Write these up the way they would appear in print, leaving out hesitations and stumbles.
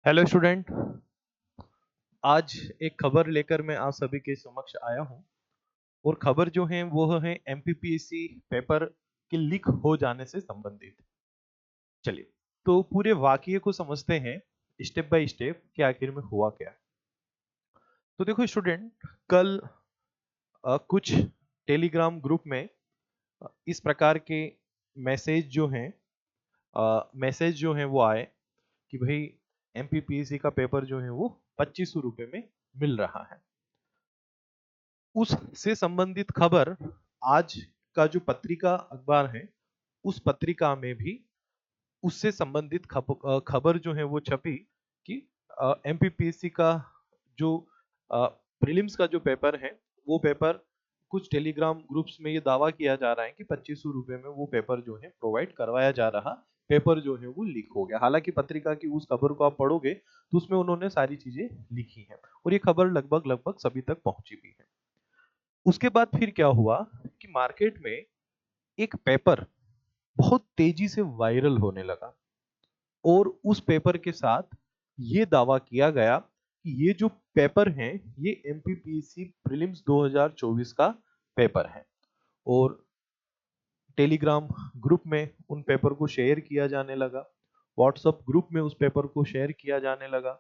Hello student. आज एक खबर लेकर मैं आप सभी के समक्ष आया हूं और खबर जो है वो है एमपीपीएससी पेपर के लीक हो जाने से संबंधित। चलिए तो पूरे वाकये को समझते हैं स्टेप बाय स्टेप कि आखिर में हुआ क्या। तो देखो स्टूडेंट, कल कुछ टेलीग्राम ग्रुप में इस प्रकार के मैसेज जो हैं वो आए कि भाई एमपीपीएससी का पेपर जो है वो 2500 रुपये में मिल रहा है। उससे संबंधित खबर आज का जो पत्रिका अखबार है उस पत्रिका में भी उससे संबंधित खबर जो है वो छपी कि एमपीपीएससी का जो प्रीलिम्स का जो पेपर है वो पेपर कुछ टेलीग्राम ग्रुप्स में ये दावा किया जा रहा है कि 2500 रुपये में वो पेपर जो है प्रोवाइड करवाया जा रहा पेपर जो है वो लीक हो गया। हालांकि पत्रिका की उस खबर को आप पढ़ोगे तो उसमें उन्होंने सारी चीजें लिखी हैं और ये खबर लगभग लगभग सभी तक पहुंची भी है। उसके बाद फिर क्या हुआ कि मार्केट में एक पेपर बहुत तेजी से वायरल होने लगा और उस पेपर के साथ ये दावा किया गया कि ये जो पेपर है ये एमपीपीएससी प्रीलिम्स 2024 का पेपर है। और टेलीग्राम ग्रुप में उन पेपर को शेयर किया जाने लगा, व्हाट्सएप ग्रुप में उस पेपर को शेयर किया जाने लगा,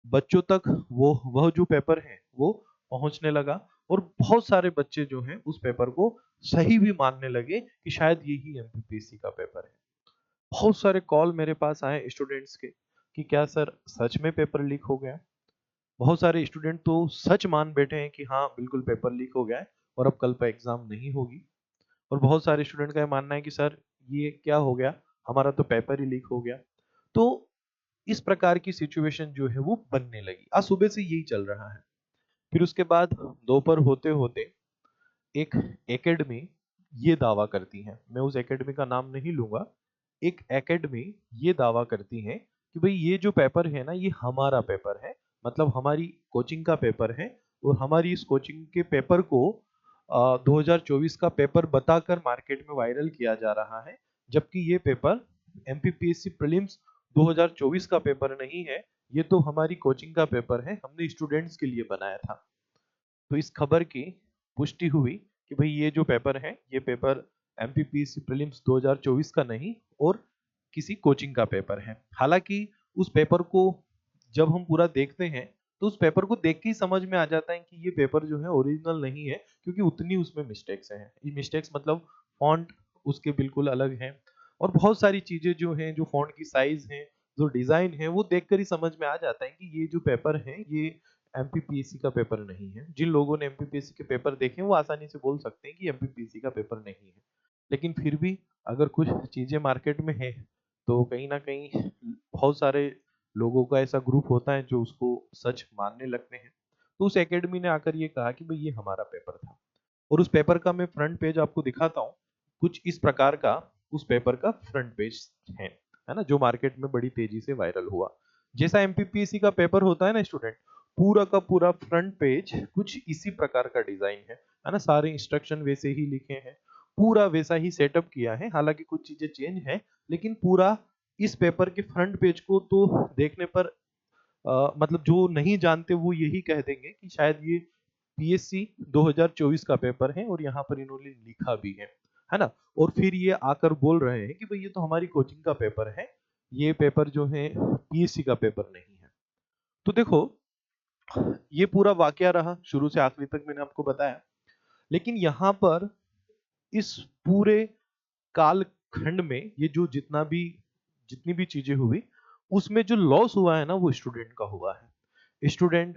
बच्चों तक वो वह जो पेपर है वो पहुंचने लगा और बहुत सारे बच्चे जो हैं उस पेपर को सही भी मानने लगे कि शायद यही एमपीपीएससी का पेपर है। बहुत सारे कॉल मेरे पास आए स्टूडेंट्स के कि क्या सर सच में पेपर लीक हो गया। बहुत सारे स्टूडेंट तो सच मान बैठे हैं कि हाँ बिल्कुल पेपर लीक हो गया है और अब कल पर एग्जाम नहीं होगी। और बहुत सारे स्टूडेंट का ये मानना है कि सर ये क्या हो गया, हमारा तो पेपर ही लीक हो गया। तो इस प्रकार की सिचुएशन जो है वो बनने लगी। आज सुबह से यही चल रहा है। फिर उसके बाद दोपहर होते होते एक एकेडमी ये दावा करती है, मैं उस एकेडमी का नाम नहीं लूंगा, एक एकेडमी ये दावा करती है कि भाई ये जो पेपर है ना ये हमारा पेपर है, मतलब हमारी कोचिंग का पेपर है और हमारी इस कोचिंग के पेपर को 2024 का पेपर बताकर मार्केट में वायरल किया जा रहा है। जबकि ये पेपर एमपीपीएससी प्रीलिम्स 2024 का पेपर नहीं है, ये तो हमारी कोचिंग का पेपर है, हमने स्टूडेंट्स के लिए बनाया था। तो इस खबर की पुष्टि हुई कि भाई ये जो पेपर है ये पेपर एमपीपीएससी प्रीलिम्स 2024 का नहीं और किसी कोचिंग का पेपर है। हालांकि उस पेपर को जब हम पूरा देखते हैं तो उस पेपर को देख के ही समझ में आ जाता है कि ये पेपर जो है ओरिजिनल नहीं है, क्योंकि उतनी उसमें मिस्टेक्स हैं। ये मिस्टेक्स मतलब फॉन्ट उसके बिल्कुल अलग हैं और बहुत सारी चीजें जो हैं, जो फॉन्ट की साइज है, जो डिजाइन है, वो देखकर ही समझ में आ जाता है कि ये जो पेपर है ये एमपीपीएससी का पेपर नहीं है। जिन लोगों ने एमपीपीएससी के पेपर देखे हैं वो आसानी से बोल सकते हैं कि एमपीपीएससी का पेपर नहीं है। लेकिन फिर भी अगर कुछ चीजें मार्केट में है तो कहीं ना कहीं बहुत सारे लोगों का ऐसा ग्रुप होता है जो उसको सच मानने लगते हैं। तो उस एकेडमी ने आकर ये कहा कि भाई ये हमारा पेपर था और उस पेपर का मैं फ्रंट पेज आपको दिखाता हूँ। कुछ इस प्रकार का उस पेपर का फ्रंट पेज है ना, जो मार्केट में बड़ी तेजी से वायरल हुआ। जैसा एमपीपीएससी का पेपर होता है ना स्टूडेंट, पूरा का पूरा फ्रंट पेज कुछ इसी प्रकार का डिजाइन है ना, सारे इंस्ट्रक्शन वैसे ही लिखे हैं, पूरा वैसा ही सेटअप किया है। हालांकि कुछ चीजें चेंज है लेकिन पूरा इस पेपर के फ्रंट पेज को तो देखने पर मतलब जो नहीं जानते वो यही कह देंगे कि शायद ये पीएससी 2024 का पेपर है और यहाँ पर इन्होंने लिखा भी है ना। और फिर ये आकर बोल रहे हैं कि भाई ये तो हमारी कोचिंग का पेपर है, ये पेपर जो है पीएससी का पेपर नहीं है। तो देखो ये पूरा वाकया रहा, शुरू से आखिरी तक मैंने आपको बताया। लेकिन यहाँ पर इस पूरे कालखंड में ये जो जितनी भी चीजें हुई उसमें जो लॉस हुआ है ना वो स्टूडेंट का हुआ है। स्टूडेंट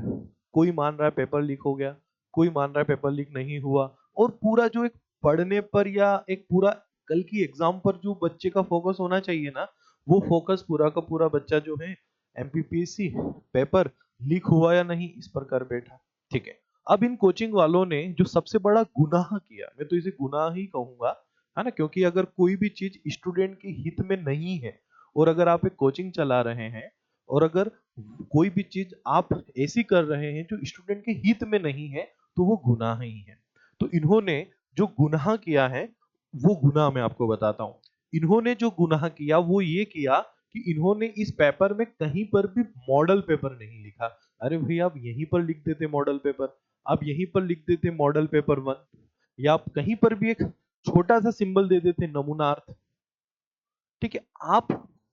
कोई मान रहा है पेपर लीक हो गया, कोई मान रहा है पेपर लीक नहीं हुआ। और पूरा जो एक पढ़ने पर या एक पूरा कल की एग्जाम पर जो बच्चे का फोकस होना चाहिए ना, वो फोकस पूरा का पूरा बच्चा जो है एमपीपीएससी पेपर लीक हुआ या नहीं इस पर कर बैठा। ठीक है, अब इन कोचिंग वालों ने जो सबसे बड़ा गुनाह किया, मैं तो इसे गुनाह ही कहूंगा, है ना, क्योंकि अगर कोई भी चीज स्टूडेंट के हित में नहीं है और अगर आप एक कोचिंग चला रहे हैं और अगर कोई भी चीज आप ऐसी कर रहे हैं जो स्टूडेंट के हित में नहीं है तो वो गुनाह ही है। तो इन्होंने जो गुनाह किया है वो गुनाह मैं आपको बताता हूं। इन्होंने जो गुनाह किया वो ये किया कि इन्होंने इस पेपर में कहीं पर भी मॉडल पेपर नहीं लिखा। अरे भाई आप यहीं पर लिख देते मॉडल पेपर, आप यहीं पर लिख देते मॉडल पेपर 1, या आप कहीं पर भी एक छोटा सा सिंबल दे देते नमूनार्थ। ठीक है, आप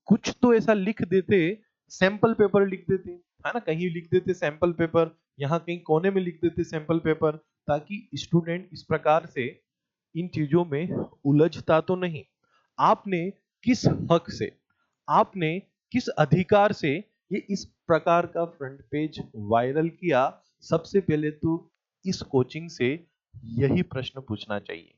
कुछ तो ऐसा लिख देते, सैंपल पेपर लिख देते, है ना, कहीं लिख देते सैंपल पेपर, यहाँ कहीं कोने में लिख देते सैंपल पेपर, ताकि स्टूडेंट इस प्रकार से इन चीजों में उलझता तो नहीं। आपने किस हक से, आपने किस अधिकार से ये इस प्रकार का फ्रंट पेज वायरल किया? सबसे पहले तो इस कोचिंग से यही प्रश्न पूछना चाहिए।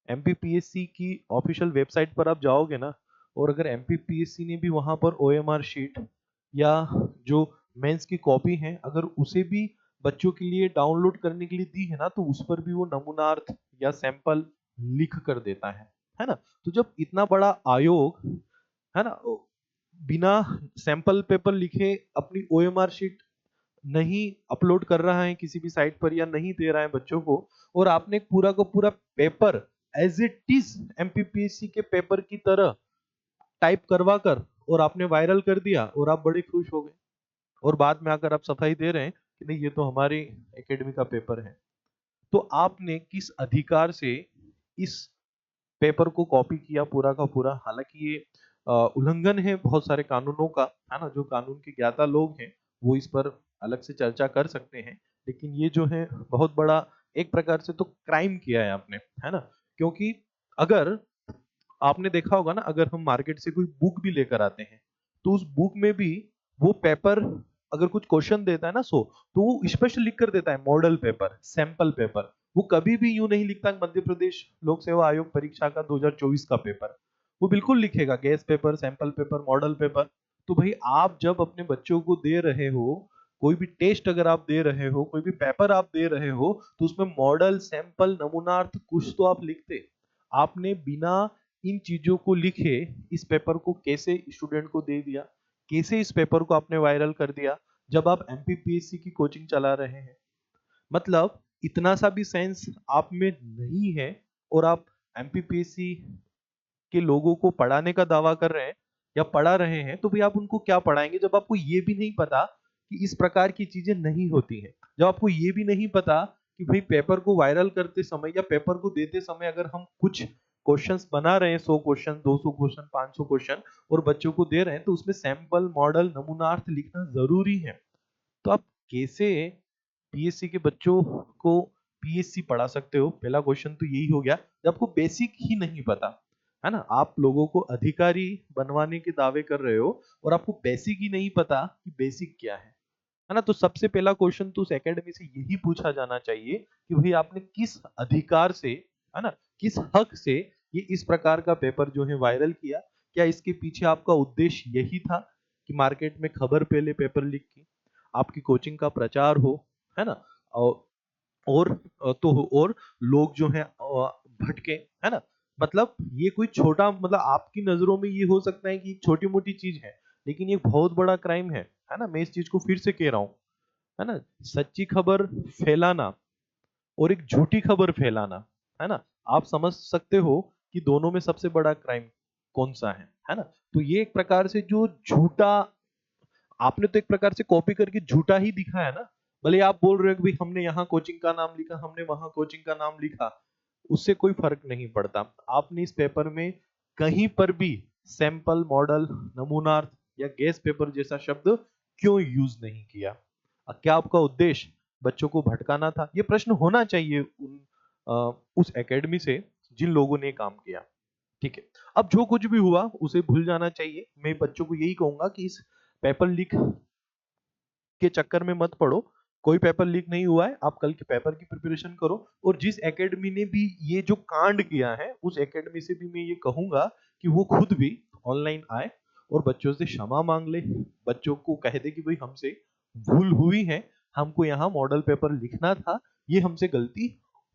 एमपीपीएससी की ऑफिशियल वेबसाइट पर आप जाओगे ना, और अगर एमपीपीएससी ने भी वहां पर ओएमआर शीट या जो मेंस की कॉपी है अगर उसे भी बच्चों के लिए डाउनलोड करने के लिए दी है ना, तो उस पर भी वो नमूनार्थ या सैंपल लिख कर देता है ना। तो जब इतना बड़ा आयोग, है ना, बिना सैंपल पेपर लिखे अपनी ओएमआर शीट नहीं अपलोड कर रहा है किसी भी साइट पर या नहीं दे रहा है बच्चों को, और आपने पूरा का पूरा paper as it is MPPSC के पेपर की तरह टाइप करवा कर और आपने वायरल कर दिया और आप बड़े खुश हो गए, और बाद में आकर आप सफाई दे रहे हैं कि नहीं ये तो हमारी एकेडमी का पेपर है। तो आपने किस अधिकार से इस पेपर को कॉपी किया पूरा का पूरा? हालांकि ये उल्लंघन है बहुत सारे कानूनों का, है ना, जो कानून के ज्ञाता लोग हैं वो इस पर अलग से चर्चा कर सकते हैं, लेकिन ये जो है बहुत बड़ा एक प्रकार से तो क्राइम किया है आपने, है ना। क्योंकि अगर आपने देखा होगा ना, अगर हम मार्केट से कोई बुक भी लेकर आते हैं तो उस बुक में भी वो पेपर अगर कुछ क्वेश्चन देता है ना, तो वो स्पष्ट लिख कर देता है मॉडल पेपर, सैंपल पेपर। वो कभी भी यूं नहीं लिखता मध्य प्रदेश लोक सेवा आयोग परीक्षा का 2024 का पेपर, वो बिल्कुल लिखेगा guess paper, sample paper, model paper. तो भाई आप जब अपने बच्चों को दे रहे हो, कोई भी टेस्ट अगर आप दे रहे हो, कोई भी पेपर आप दे रहे हो, तो उसमें मॉडल, सैंपल, नमूनार्थ कुछ तो आप लिखते। आपने बिना इन चीजों को लिखे इस पेपर को कैसे स्टूडेंट को दे दिया? कैसे इस पेपर को आपने वायरल कर दिया जब आप एमपीपीएससी की कोचिंग चला रहे हैं? मतलब इतना सा भी सेंस आप में नहीं है, और आप एमपीपीएससी के लोगों को पढ़ाने का दावा कर रहे हैं या पढ़ा रहे हैं, तो भाई आप उनको क्या पढ़ाएंगे जब आपको ये भी नहीं पता कि इस प्रकार की चीजें नहीं होती हैं, जब आपको ये भी नहीं पता कि भाई पेपर को वायरल करते समय या पेपर को देते समय अगर हम कुछ क्वेश्चंस बना रहे हैं, 100 क्वेश्चन, 200 क्वेश्चन, 500 क्वेश्चन, और बच्चों को दे रहे हैं, तो उसमें सैंपल, मॉडल, नमूनार्थ लिखना जरूरी है। तो आप कैसे पीएससी के बच्चों को पीएससी पढ़ा सकते हो? पहला क्वेश्चन तो यही हो गया, जब आपको बेसिक ही नहीं पता, है ना। आप लोगों को अधिकारी बनवाने के दावे कर रहे हो और आपको बेसिक ही नहीं पता कि बेसिक क्या है ना। तो सबसे पहला क्वेश्चन तो उस एकेडमी से यही पूछा जाना चाहिए कि भाई आपने किस अधिकार से, है ना, किस हक से ये इस प्रकार का पेपर जो है वायरल किया? क्या इसके पीछे आपका उद्देश्य यही था कि मार्केट में खबर पहले पेपर लीक की, आपकी कोचिंग का प्रचार हो, है ना, और और लोग जो है भटके, है ना। मतलब ये कोई छोटा, मतलब आपकी नजरों में ये हो सकता है कि एक छोटी मोटी चीज है, लेकिन ये बहुत बड़ा क्राइम है ना। मैं इस चीज को फिर से कह रहा हूँ, है ना, सच्ची खबर फैलाना और एक झूठी खबर फैलाना, है ना, आप समझ सकते हो कि दोनों में सबसे बड़ा क्राइम कौन सा है ना। तो ये एक प्रकार से जो झूठा, आपने तो एक प्रकार से कॉपी करके झूठा ही दिखा है ना। भले आप बोल रहे हो कि भाई हमने यहाँ कोचिंग का नाम लिखा, हमने वहां कोचिंग का नाम लिखा, उससे कोई फर्क नहीं पड़ता। आपने इस पेपर में कहीं पर भी सैंपल, मॉडल, नमूनार्थ या गैस पेपर जैसा शब्द क्यों यूज नहीं किया? क्या आपका उद्देश्य बच्चों को भटकाना था? ये प्रश्न होना चाहिए उस एकेडमी से जिन लोगों ने काम किया। ठीक है, अब जो कुछ भी हुआ उसे भूल जाना चाहिए। मैं बच्चों को यही कहूंगा कि इस पेपर लीक के चक्कर में मत पड़ो। कोई पेपर लीक नहीं हुआ है, आप कल के पेपर की प्रिपरेशन करो। और जिस एकेडमी ने भी ये जो कांड किया है उस एकेडमी से भी मैं ये कहूंगा कि वो खुद भी ऑनलाइन आए और बच्चों से क्षमा मांग ले, बच्चों को कह दे कि भाई हमसे भूल हुई है, हमको यहाँ मॉडल पेपर लिखना था, ये हमसे गलती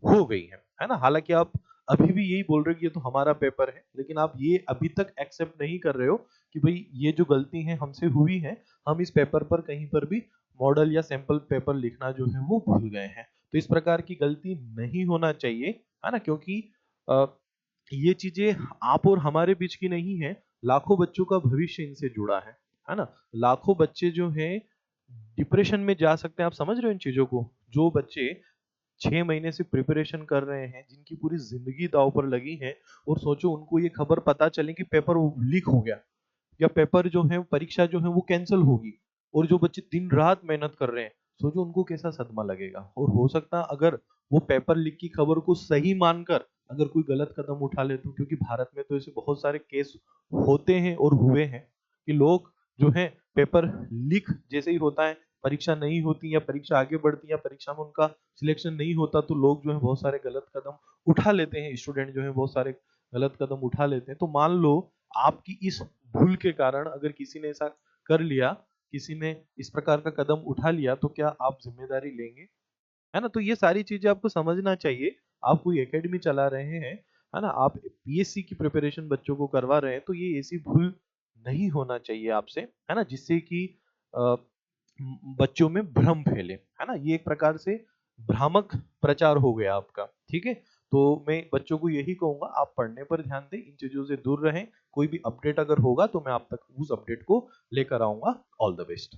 हो गई है ना। हालांकि आप अभी भी यही बोल रहे हो कि ये तो हमारा पेपर है, लेकिन आप ये अभी तक एक्सेप्ट नहीं कर रहे हो कि भाई ये जो गलती है हमसे हुई है, हम इस पेपर पर कहीं पर भी मॉडल या सैंपल पेपर लिखना जो है वो भूल गए हैं। तो इस प्रकार की गलती नहीं होना चाहिए, है ना, क्योंकि ये चीजें आप और हमारे बीच की नहीं है, लाखों बच्चों का भविष्य इनसे जुड़ा है ना। लाखों बच्चे जो हैं डिप्रेशन में जा सकते हैं। आप समझ रहे हो इन चीजों को? जो बच्चे 6 महीने से प्रिपरेशन कर रहे हैं, जिनकी पूरी जिंदगी दांव पर लगी है, और सोचो उनको ये खबर पता चले कि पेपर लीक हो गया, या पेपर जो है परीक्षा जो है वो कैंसिल होगी, और जो बच्चे दिन रात मेहनत कर रहे हैं, सोचो उनको कैसा सदमा लगेगा। और हो सकता है अगर वो पेपर लीक की खबर को सही मानकर अगर कोई गलत कदम उठा ले, तो क्योंकि भारत में तो ऐसे बहुत सारे केस होते हैं और हुए हैं कि लोग जो है पेपर लीक जैसे ही होता है, परीक्षा नहीं होती या परीक्षा आगे बढ़ती या परीक्षा में उनका सिलेक्शन नहीं होता, तो लोग जो है बहुत सारे गलत कदम उठा लेते हैं, स्टूडेंट जो है बहुत सारे गलत कदम उठा लेते हैं। तो मान लो आपकी इस भूल के कारण अगर किसी ने ऐसा कर लिया, किसी ने इस प्रकार का कदम उठा लिया, तो क्या आप जिम्मेदारी लेंगे? है ना। तो ये सारी चीजें आपको समझना चाहिए। आप कोई एकेडमी चला रहे हैं, है ना, आप पीएससी की प्रिपरेशन बच्चों को करवा रहे हैं, तो ये ऐसी भूल नहीं होना चाहिए आपसे, है ना, जिससे कि अ, बच्चों में भ्रम फैले, है ना। ये एक प्रकार से भ्रामक प्रचार हो गया आपका। ठीक है। तो मैं बच्चों को यही कहूंगा, आप पढ़ने पर ध्यान दें, इन चीजों से दूर रहें। कोई भी अपडेट अगर होगा तो मैं आप तक उस अपडेट को लेकर आऊंगा। All the best.